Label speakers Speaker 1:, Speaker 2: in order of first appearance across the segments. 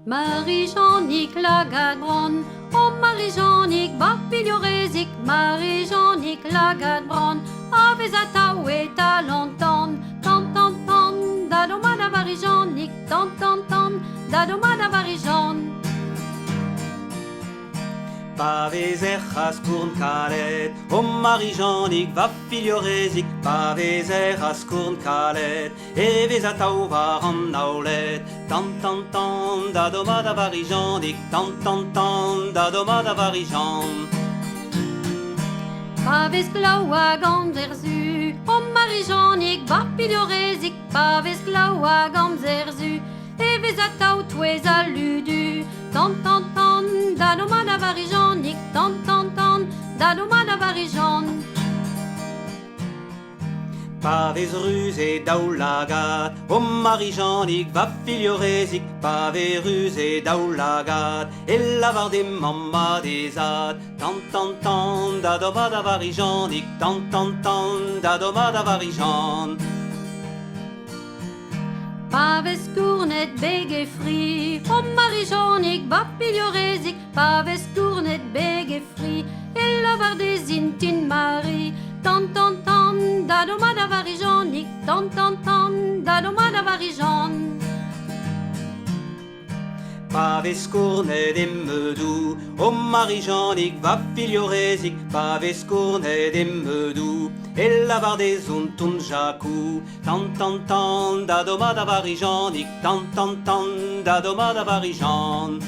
Speaker 1: Marie-Jeannick la Gadbron, oh Marie-Jeannick bapiliorezik, Marie-Jeannick la Gadbron, avez a taouet a longtemps, tant tant tant, dadomada Marie-Jeannick, tant tant tant, dadomada Marie-Jeannick.
Speaker 2: Pavezer has kourn kalet, o Marie-Jeannick va filiorezik, Pavezer has kourn kalet, e vez a taou var an naolet, tant tant tant, da domada Marie-Jeannick, tant tant tant, da domada Marie-Jeannick.
Speaker 1: Pavez glaou a gamzerzu, o Marie-Jeannick va filiorezik, Pavez glaou a gamzerzu, e vez a taou touez a ludu, tant tant tant, dadomada Marie-Jeannick, tant tant tant, dadomada Marie-Jeannick.
Speaker 2: Pavez ruz e daou lagat, o Marie-Jeannick va filiorezik, Pavez ruz e daou lagat, e lavar de mamma desat, tant tant tant, dadomada Marie-Jeannick, tant tant tant, dadomada Marie-Jeannick.
Speaker 1: Pavez kournet beg e fri, o Marie-Jeannick va piliorezik, Pavez kournet beg e fri, e lavar des intin Marie, tant tant tant, dadomada Marie-Jeannick, tant tant tant, dadomada Marie-Jeannick.
Speaker 2: Pavez kournet emmedou, o Marie-Jeannick va filiorezik, Pavez kournet emmedou, e lavar des untoun jakou, tant tant tant, dadomada Marie-Jeannick, tant tant tant, dadomada Marie-Jeannick.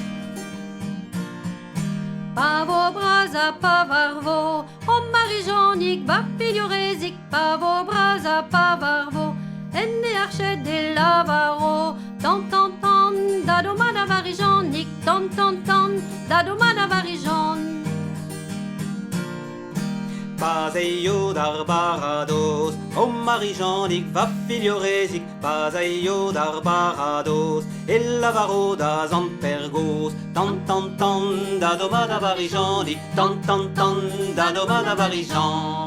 Speaker 1: Pavo braza pavarvo, o Marie-Jeannick va piliorezik, Pavo braza pavarvo, enne archet de lavaro, tant tant tant, dadomada Marie-Jeannick, tant tant tant, dadomada Marie-Jeannick.
Speaker 2: Pas eio d'ar barados, o Marie-Jeannick va filiorezik, pas eio d'ar barados, e lavaro da zampergos, tant tant tant, dadomada Marie-Jeannick, tant tant tant, dadomada Marie-Jeannick.